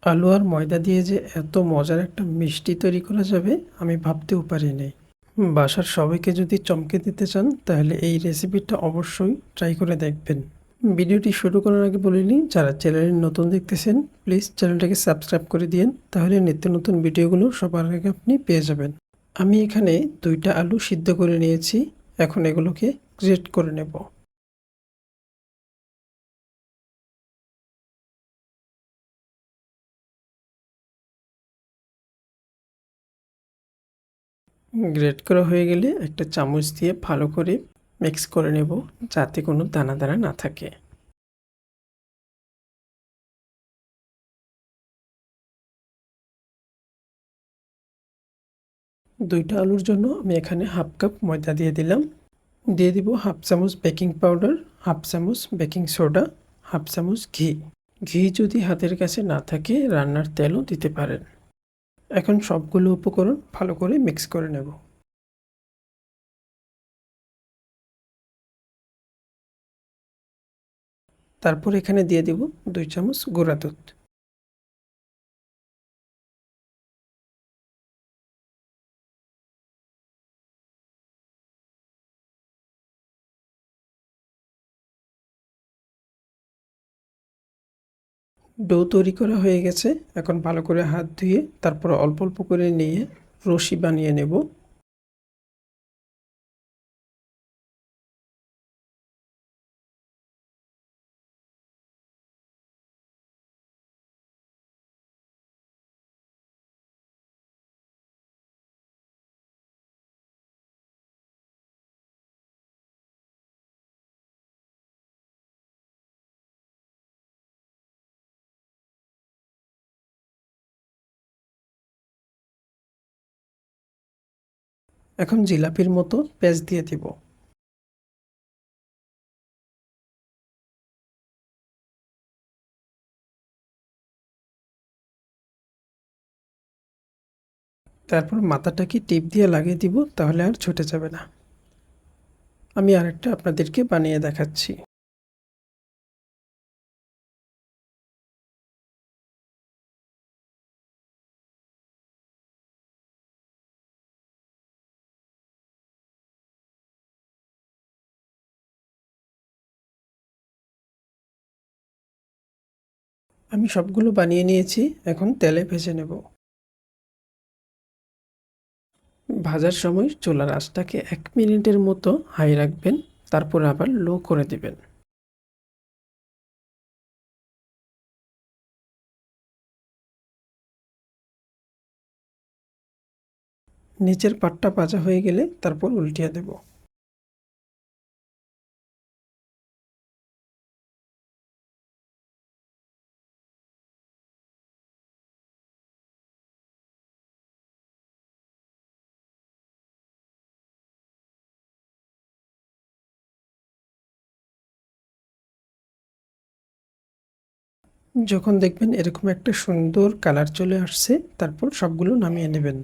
আলু আর ময়দা দিয়ে যে এত মজার একটা মিষ্টি তৈরি করা যাবে আমি ভাবতেও পারিনি। বাসার সবাইকে যদি চমকে দিতে চান তাহলে এই রেসিপিটা অবশ্যই ট্রাই করে দেখবেন। ভিডিওটি শুরু করার আগে বলে নিই, যারা চ্যানেলে নতুন দেখতেছেন প্লিজ চ্যানেলটাকে সাবস্ক্রাইব করে দিন, তাহলে নিত্য নতুন ভিডিওগুলো সবার আগে আপনি পেয়ে যাবেন। আমি এখানে 2টা আলু সিদ্ধ করে নিয়েছি, এখন এগুলোকে গ্রেট করে নেব। গ্রেট করা হয়ে গেলে একটা চামচ দিয়ে ভালো করে মিক্স করে নেব, যাতে কোনো দানা দানা না থাকে। 2টা আলুর জন্য আমি এখানে হাফ কাপ ময়দা দিয়ে দিলাম। দিয়ে দিব হাফ চামচ বেকিং পাউডার, হাফ চামচ বেকিং সোডা, হাফ চামচ ঘি। ঘি যদি হাতের কাছে না থাকে রান্নার তেলও দিতে পারেন। এখন সবগুলো উপকরণ ভালো করে মিক্স করে নেব। তারপর এখানে দিয়ে দিব 2 চামচ গুঁড়া দুধ। ডো তৈরি করা হয়ে গেছে, এখন ভালো করে হাত ধুয়ে তারপর অল্প অল্প করে নিয়ে রশি বানিয়ে নেব। এখন জিলাপির মতো পেঁচ দিয়ে দিব। তারপর মাথাটাকে টিপ দিয়ে লাগিয়ে দিব, তাহলে আর ছুটে যাবে না। আমি আরেকটা আপনাদেরকে বানিয়ে দেখাচ্ছি। আমি সবগুলো বানিয়ে নিয়েছি, এখন তেলে ভেজে নেব। ভাজার সময় চুলার আঁচটাকে 1 মিনিটের মতো হাই রাখবেন, তারপর আবার লো করে দিবেন। নিচের পাটটা ভাজা হয়ে গেলে তারপর উল্টিয়ে দেব। যখন দেখবেন এরকম একটা সুন্দর কালার চলে আসছে, তারপর সবগুলো নামিয়ে নেবেন।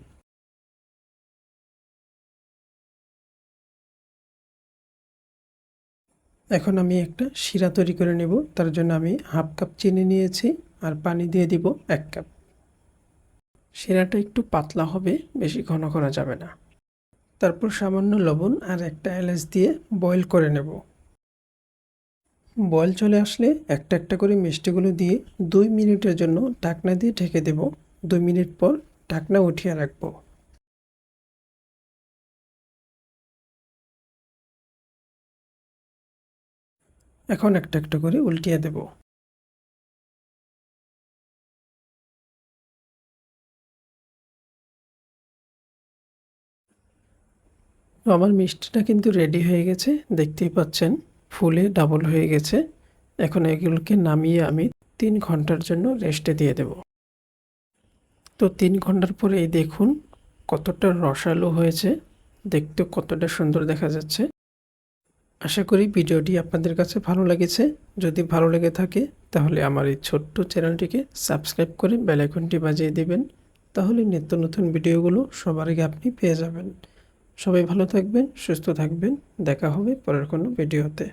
এখন আমি একটা শিরা তৈরি করে নেব, তার জন্য আমি হাফ কাপ চিনি নিয়েছি আর পানি দিয়ে দিব 1 কাপ। শিরাটা একটু পাতলা হবে, বেশি ঘন করা যাবে না। তারপর সামান্য লবণ আর একটা এলাচ দিয়ে বয়েল করে নেব। বয়েল চলে আসলে একটা একটা করে মিষ্টিগুলো দিয়ে 2 মিনিটের জন্য ঢাকনা দিয়ে ঢেকে দেব। 2 মিনিট পর ঢাকনা উঠিয়ে রাখবো। এখন একটা একটা করে উল্টিয়ে দেব। তো আমার মিষ্টিটা কিন্তু রেডি হয়ে গেছে, দেখতেই পাচ্ছেন ফুলে ডাবল হয়ে গেছে। এখন এগুলোকে নামিয়ে আমি 3 ঘন্টার জন্য রেস্টে দিয়ে দেব। তো 3 ঘন্টার পরে এই দেখুন কতটা রসালো হয়েছে, দেখতে কতটা সুন্দর দেখা যাচ্ছে। আশা করি ভিডিওটি আপনাদের কাছে ভালো লেগেছে। যদি ভালো লেগে থাকে তাহলে আমার এই ছোট্ট চ্যানেলটিকে সাবস্ক্রাইব করে বেল আইকনটি বাজিয়ে দিবেন, তাহলে নিত্য নতুন ভিডিওগুলো সবার আগে আপনি পেয়ে যাবেন। সবাই ভালো থাকবেন, সুস্থ থাকবেন, দেখা হবে পরের কোনো ভিডিওতে।